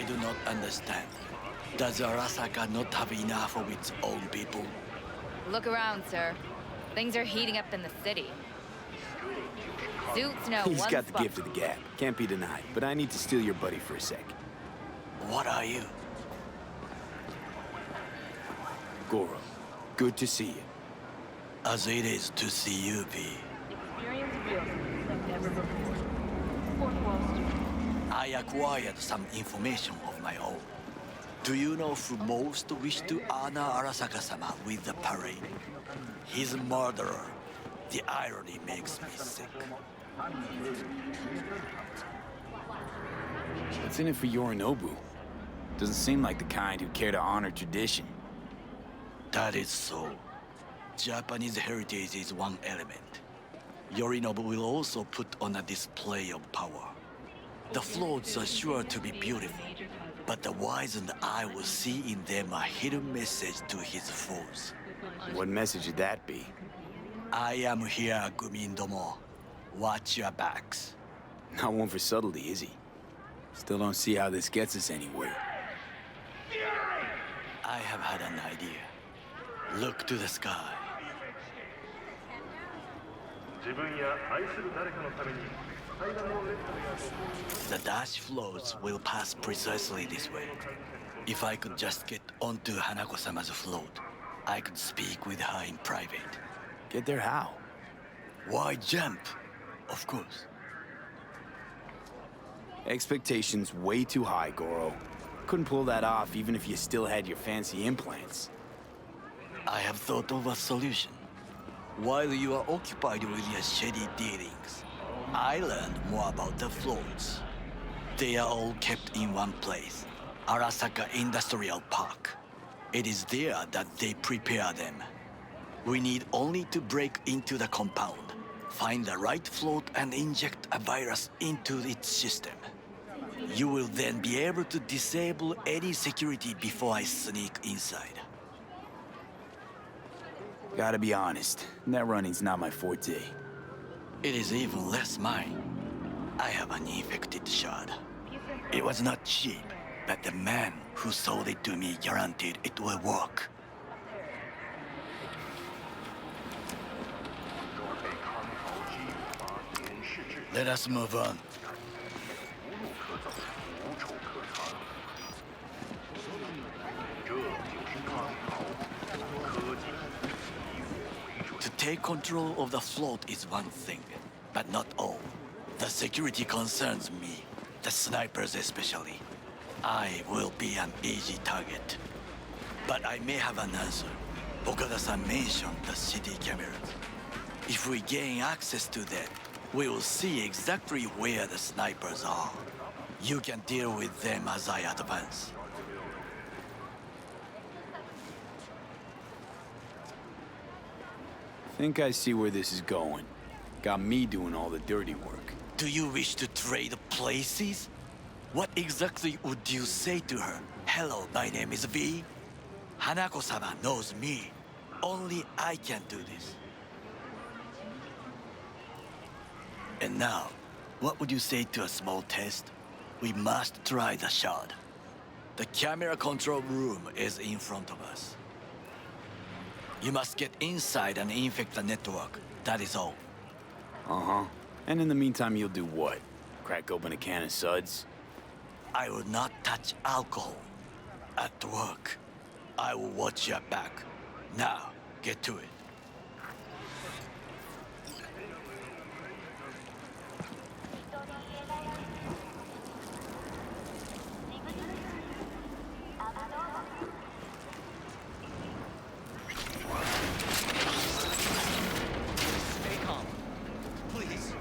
do not understand. Does Arasaka not have enough of its own people? Look around, sir. Things are heating up in the city. Suits know He's one got the spot. gift of the gab. Can't be denied. But I need to steal your buddy for a sec. What are you? Goro, good to see you. As it is to see you, V. Experience realness like never before. Fourth Wall Studio. I acquired some information of my own. Do you know who most wished to honor Arasaka-sama with the parade? His murderer. The irony makes me sick. What's in it for Yorinobu? Doesn't seem like the kind who care to honor tradition. That is so. Japanese heritage is one element. Yorinobu will also put on a display of power. The floats are sure to be beautiful, but the wizened eye will see in them a hidden message to his foes. What message would that be? I am here, Gumindomo. Watch your backs. Not one for subtlety, is he? Still don't see how this gets us anywhere. I have had an idea. Look to the sky. The dash floats will pass precisely this way. If I could just get onto Hanako-sama's float, I could speak with her in private. Get there how? Why jump? Of course. Expectations way too high, Goro. Couldn't pull that off even if you still had your fancy implants. I have thought of a solution. While you are occupied with your shady dealings, I learned more about the floats. They are all kept in one place, Arasaka Industrial Park. It is there that they prepare them. We need only to break into the compound, find the right float and inject a virus into its system. You will then be able to disable any security before I sneak inside. Gotta be honest, net running's not my forte. It is even less mine. I have an infected shard. It was not cheap, but the man who sold it to me guaranteed it will work. Let us move on. To take control of the float is one thing, but not all. The security concerns me, the snipers especially. I will be an easy target. But I may have an answer. Okada-san mentioned the city cameras. If we gain access to them, we will see exactly where the snipers are. You can deal with them as I advance. Think I see where this is going. Got me doing all the dirty work. Do you wish to trade places? What exactly would you say to her? Hello, my name is V. Hanako-sama knows me. Only I can do this. And now, what would you say to a small test? We must try the shard. The camera control room is in front of us. You must get inside and infect the network. That is all. Uh-huh. And in the meantime, you'll do what? Crack open a can of suds? I will not touch alcohol. At work, I will watch your back. Now, get to it. Stay calm. Please.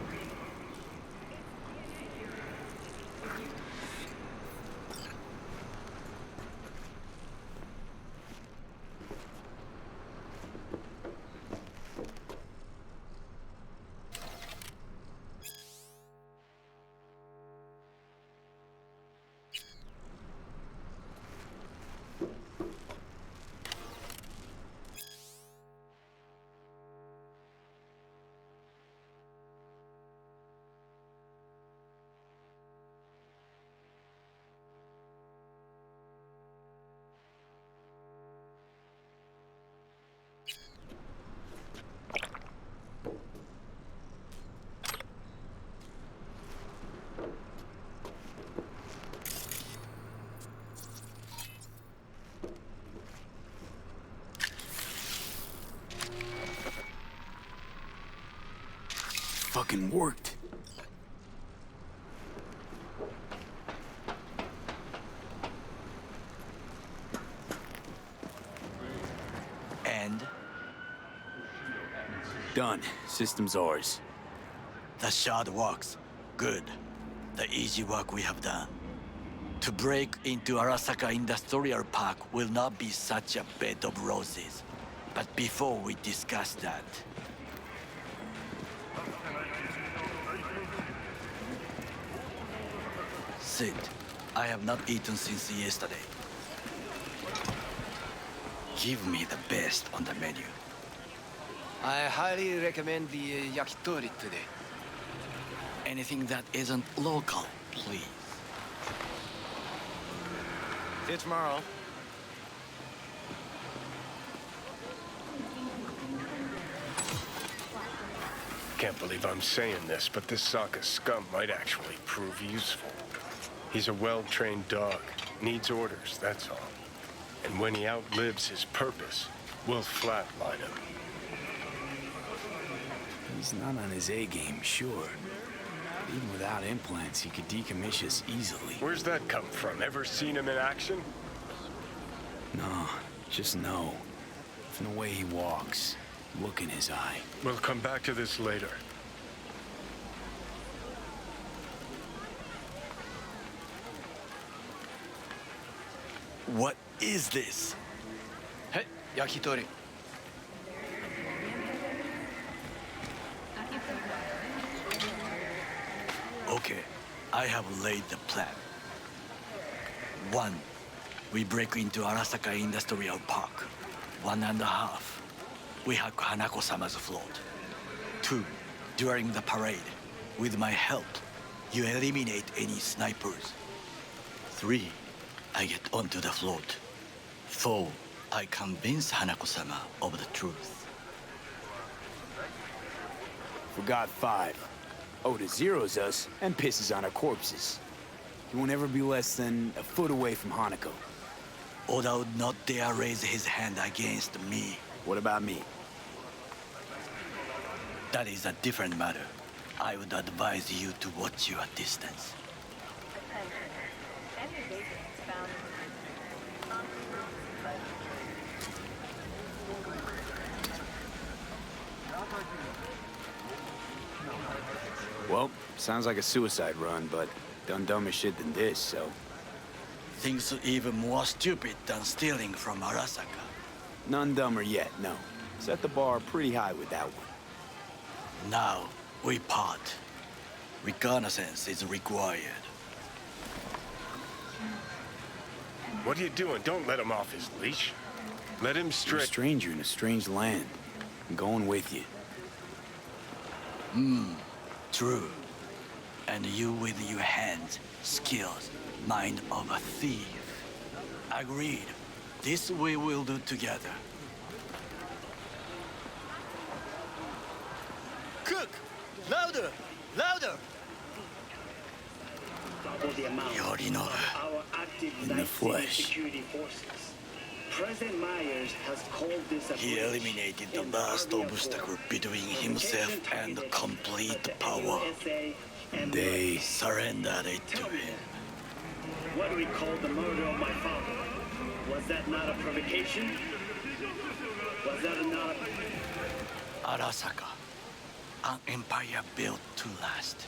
fucking worked. And Done. System's ours. the shard works. Good. The easy work we have done. To break into Arasaka Industrial Park will not be such a bed of roses. But before we discuss that, Sid, I have not eaten since yesterday. Give me the best on the menu. I highly recommend the yakitori today. Anything that isn't local, please. See you tomorrow. Can't believe I'm saying this, but this Sokka scum might actually prove useful. He's a well-trained dog. Needs orders, that's all. And when he outlives his purpose, we'll flatline him. He's not on his A game, sure. Even without implants, he could decommission us easily. Where's that come from? Ever seen him in action? No, just no. From the way he walks, look in his eye. We'll come back to this later. What is this? Hey, yakitori. Okay, I have laid the plan. 1. We break into Arasaka Industrial Park. 1.5. We hack Hanako-sama's float. 2. During the parade, with my help, you eliminate any snipers. 3. I get onto the float. 4. I convince Hanako-sama of the truth. Forgot 5. Oda zeroes us and pisses on our corpses. He won't ever be less than a foot away from Hanako. Oda would not dare raise his hand against me. What about me? That is a different matter. I would advise you to watch your distance. Attention. Any vagrants found Well, sounds like a suicide run, but done dumber shit than this, so... Things even more stupid than stealing from Arasaka. None dumber yet, no. Set the bar pretty high with that one. Now, we part. Reconnaissance is required. What are you doing? Don't let him off his leash. Let him You're a straight. stranger in a strange land. I'm going with you. True. And you with your hands, skills, mind of a thief. Agreed. This we will do together. Cook! Louder! Louder! Double the amount Yorinobu. of our active In the Night City flesh. security forces. President Myers has called this a He breach eliminated the in last Army of obstacle War. between himself and Provocation complete targeted at the power. NUSA and They... Surrendered it to Tell me, him. what we call the murder of my father, was that not a provocation? Was that not Arasaka, an empire built to last.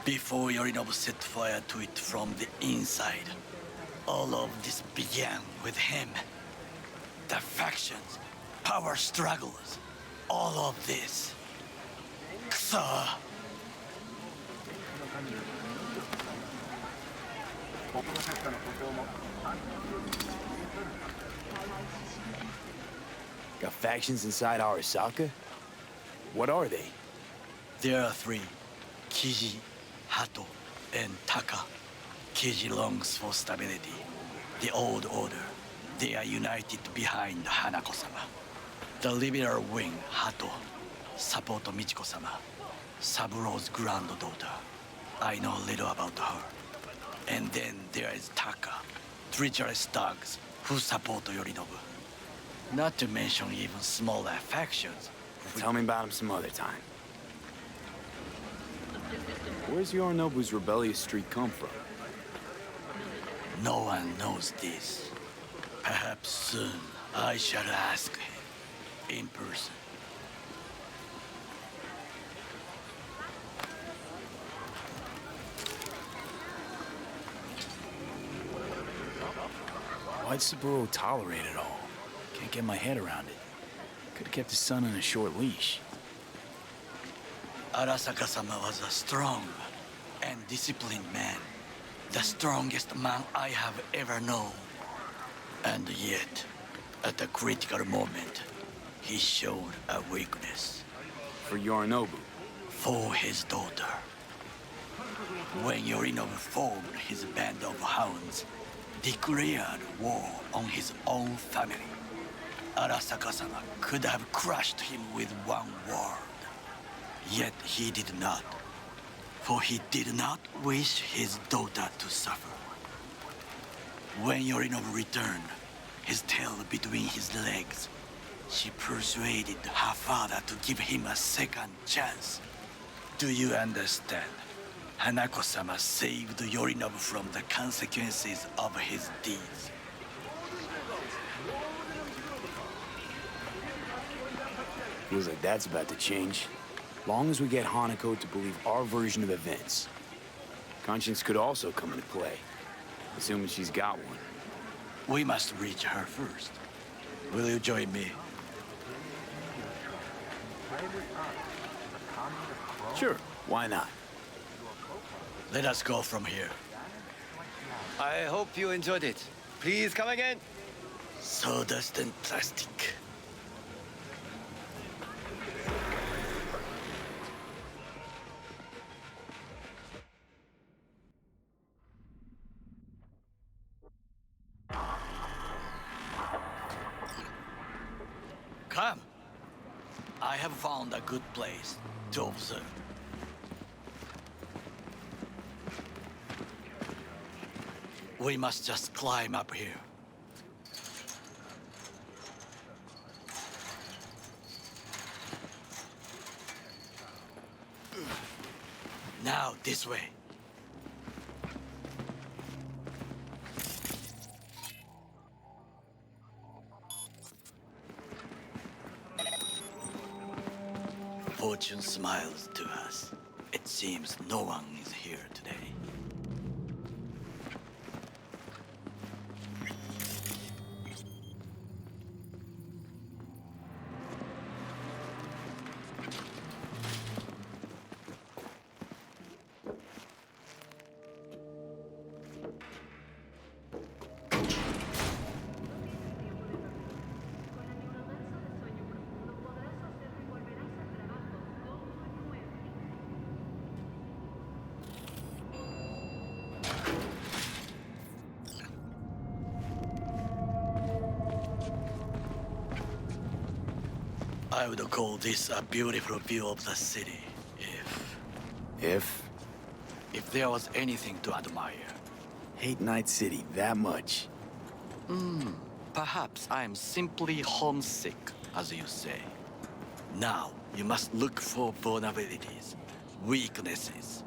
Before Yorinobu set fire to it from the inside, all of this began with him. The factions, power struggles, all of this. Kusa! Got factions inside Arasaka? What are they? There are 3, Kiji, Hato, and Taka. Kiji longs for stability. The old order. They are united behind Hanako-sama. The liberal wing, Hato, support Michiko-sama, Saburo's granddaughter. I know little about her. And then there is Taka, treacherous thugs who support Yorinobu. Not to mention even smaller factions. Tell me about them some other time. Where's Yorinobu's rebellious streak come from? No one knows this. Perhaps soon I shall ask him in person. Why'd Saburo tolerate it all? Can't get my head around it. Could've kept his son on a short leash. Arasaka-sama was a strong and disciplined man. The strongest man I have ever known. And yet, at a critical moment, he showed a weakness. For Yorinobu. For his daughter. When Yorinobu formed his band of hounds, declared war on his own family, Arasaka-sama could have crushed him with one word. Yet he did not. For he did not wish his daughter to suffer. When Yorinobu returned, his tail between his legs, she persuaded her father to give him a second chance. Do you understand? Hanako-sama saved Yorinobu from the consequences of his deeds. Feels like that's about to change. Long as we get Hanako to believe our version of events. Conscience could also come into play, assuming she's got one. We must reach her first. Will you join me? Sure, why not? Let us go from here. I hope you enjoyed it. Please come again. Sawdust and plastic. Come. I have found a good place to observe. We must just climb up here. Now, this way. Fortune smiles to us. It seems no one is here today. I would call this a beautiful view of the city, If? if there was anything to admire. Hate Night City that much. Perhaps I am simply homesick, as you say. Now, you must look for vulnerabilities, weaknesses,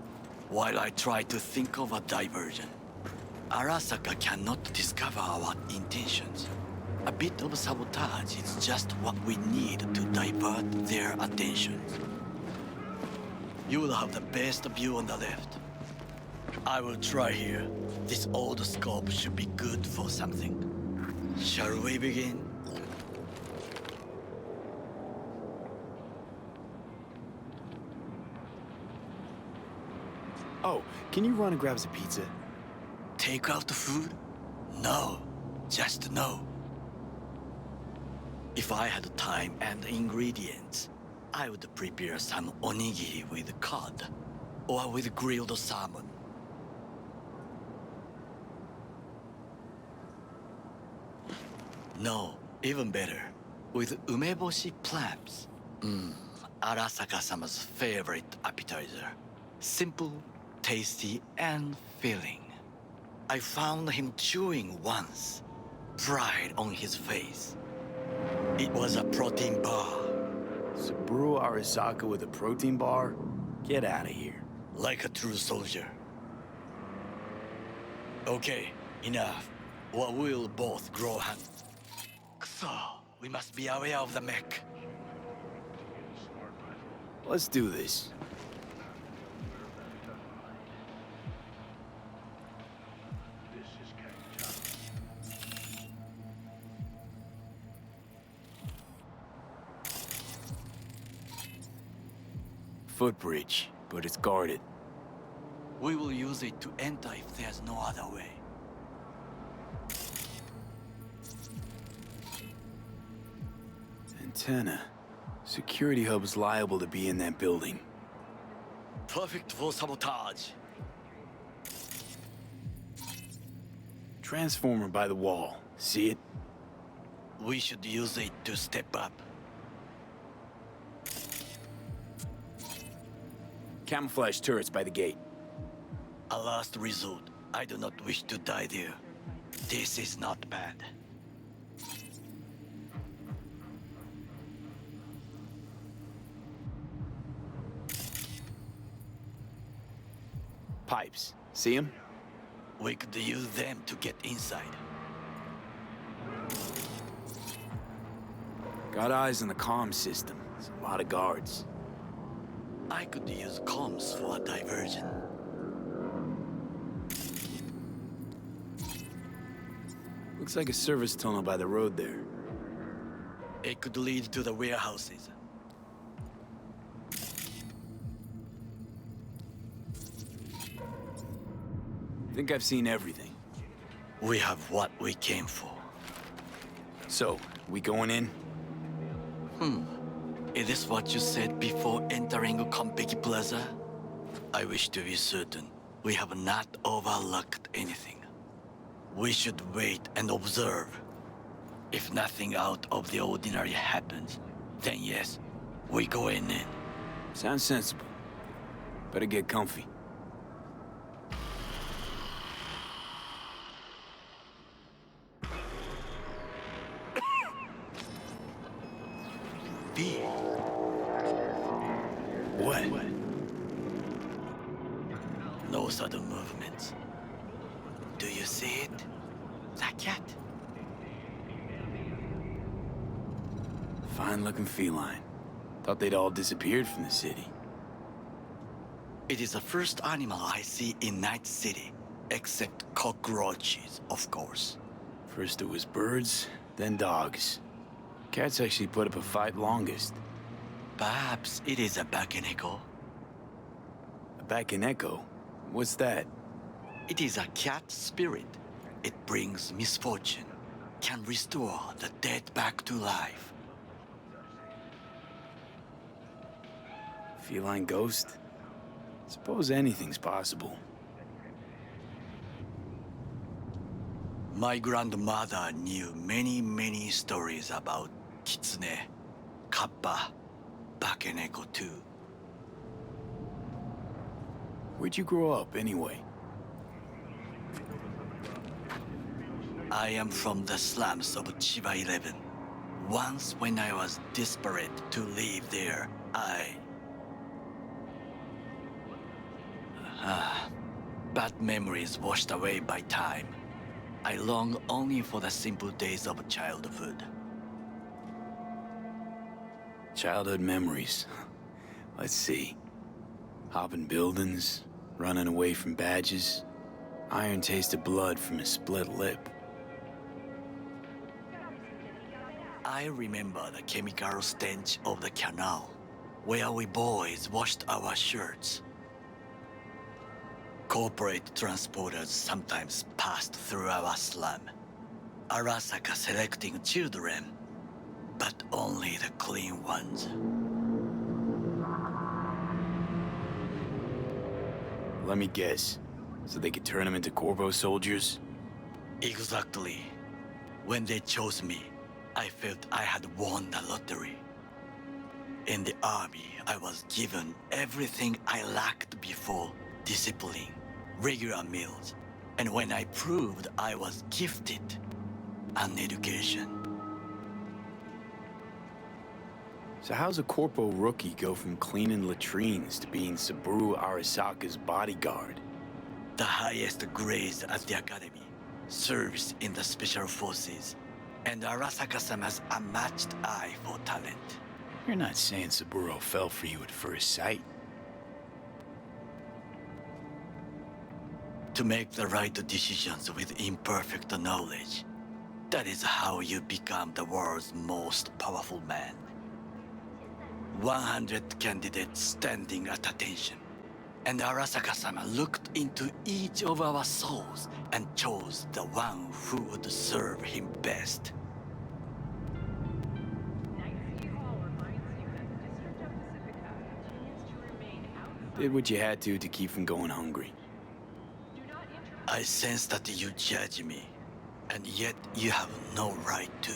while I try to think of a diversion. Arasaka cannot discover our intentions. A bit of sabotage is just what we need to divert their attentions. You will have the best view on the left. I will try here. This old scope should be good for something. Shall we begin? Oh, can you run and grab us a pizza? Take out food? No, just no. If I had time and ingredients, I would prepare some onigiri with cod or with grilled salmon. No, even better, with umeboshi clams. Arasaka-sama's favorite appetizer. Simple, tasty, and filling. I found him chewing once, pride on his face. It was a protein bar. Saburo Arasaka with a protein bar? Get out of here. like a true soldier. Okay, enough. Or we'll both grow hand. So, we must be aware of the mech. Let's do this. Footbridge, but it's guarded. We will use it to enter if there's no other way. Antenna. Security hub's liable to be in that building. Perfect for sabotage. Transformer by the wall. See it? We should use it to step up. Camouflage turrets by the gate. A last resort. I do not wish to die there. This is not bad. Pipes. See them? We could use them to get inside. Got eyes on the comm system. There's a lot of guards. I could use comms for a diversion. Looks like a service tunnel by the road there. It could lead to the warehouses. Think I've seen everything. We have what we came for. So, we going in? Is this what you said before entering Konpeki Plaza? I wish to be certain we have not overlooked anything. We should wait and observe. If nothing out of the ordinary happens, then yes, we go in. Sounds sensible. Better get comfy. What? No sudden movements. Do you see it? The cat. Fine-looking feline. Thought they'd all disappeared from the city. It is the first animal I see in Night City, except cockroaches, of course. First it was birds, then dogs. Cats actually put up a fight longest. Perhaps it is a Bakeneko. A Bakeneko? What's that? It is a cat spirit. It brings misfortune, can restore the dead back to life. Feline ghost? Suppose anything's possible. My grandmother knew many stories about Kitsune, Kappa, Bakeneko too. Where'd you grow up, anyway? I am from the slums of Chiba 11. Once when I was desperate to live there, bad memories washed away by time. I long only for the simple days of childhood. Childhood memories. Let's see. Hopping buildings, running away from badges, iron tasted blood from a split lip. I remember the chemical stench of the canal, where we boys washed our shirts. Corporate transporters sometimes passed through our slum. Arasaka selecting children, but only the clean ones. Let me guess. So they could turn them into Corvo soldiers? Exactly. When they chose me, I felt I had won the lottery. In the army, I was given everything I lacked before: discipline, regular meals, and when I proved I was gifted, an education. So how's a corpo rookie go from cleaning latrines to being Saburo Arasaka's bodyguard? The highest grades at the academy, serves in the special forces, and Arasaka-sama's unmatched eye for talent. You're not saying Saburo fell for you at first sight. To make the right decisions with imperfect knowledge, that is how you become the world's most powerful man. 100 candidates standing at attention, and Arasaka-sama looked into each of our souls and chose the one who would serve him best. Did what you had to keep from going hungry. I sense that you judge me, and yet you have no right to.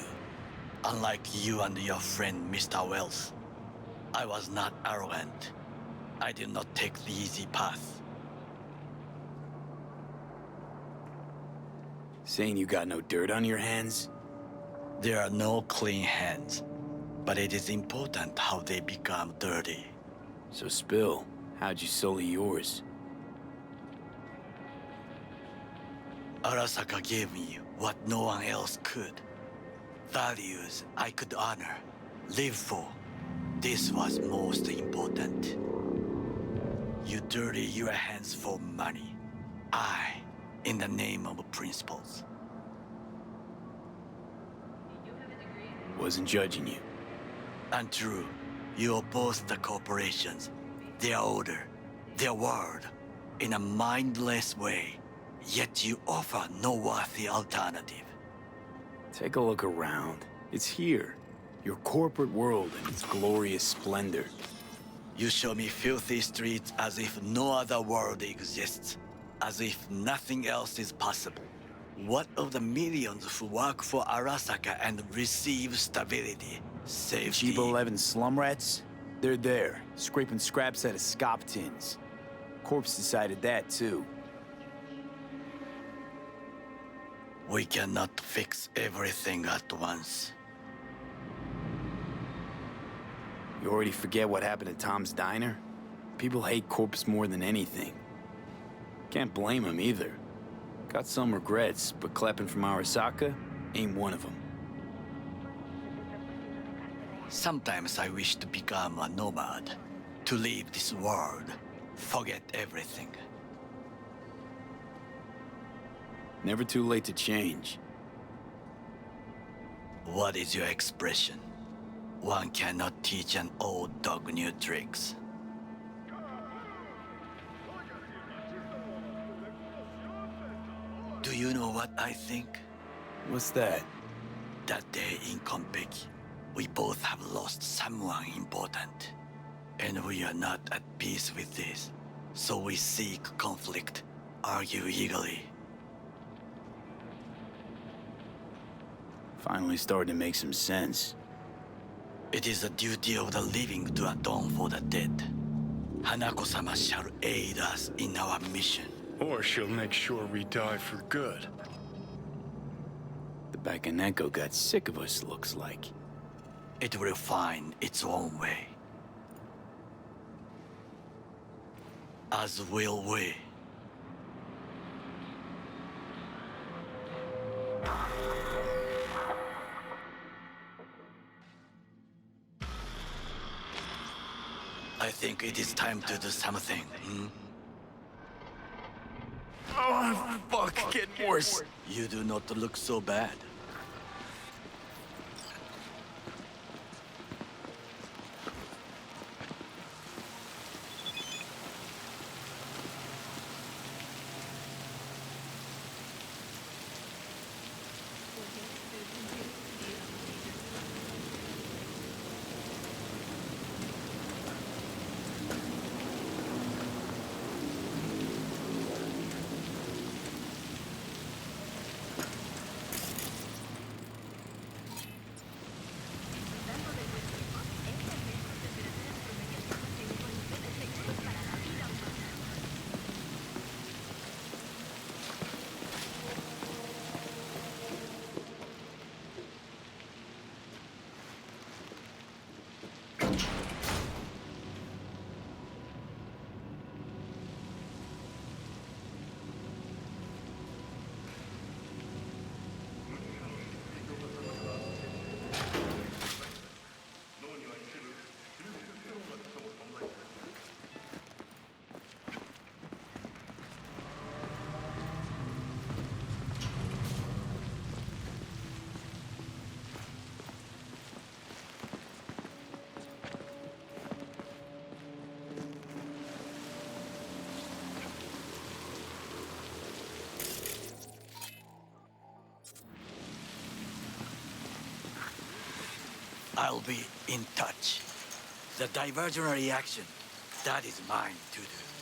Unlike you and your friend Mr. Wells, I was not arrogant. I did not take the easy path. Saying you got no dirt on your hands? There are no clean hands, but it is important how they become dirty. So spill, how'd you sully yours? Arasaka gave me what no one else could. Values I could honor, live for. This was most important. You dirty your hands for money. I, in the name of principles. Wasn't judging you. Untrue. You oppose the corporations, their order, their word, in a mindless way. Yet you offer no worthy alternative. Take a look around. It's here. Your corporate world in its glorious splendor. You show me filthy streets as if no other world exists, as if nothing else is possible. What of the millions who work for Arasaka and receive stability, safety? Cheap 11 slum rats? They're there, scraping scraps out of scop tins. Corpse decided that, too. We cannot fix everything at once. You already forget what happened at Tom's Diner? People hate Corpse more than anything. Can't blame him either. Got some regrets, but clapping from Arasaka ain't one of them. Sometimes I wish to become a nomad, to leave this world, forget everything. Never too late to change. What is your expression? One cannot teach an old dog new tricks. Do you know what I think? What's that? That day in Konpeki, we both have lost someone important. And we are not at peace with this. So we seek conflict, argue eagerly. Finally starting to make some sense. It is the duty of the living to atone for the dead. Hanako-sama shall aid us in our mission. Or she'll make sure we die for good. The Bakaneko got sick of us, looks like. It will find its own way. As will we. I think it is time to do something, Oh, fuck, getting worse. You do not look so bad. I'll be in touch. The diversionary action, that is mine to do.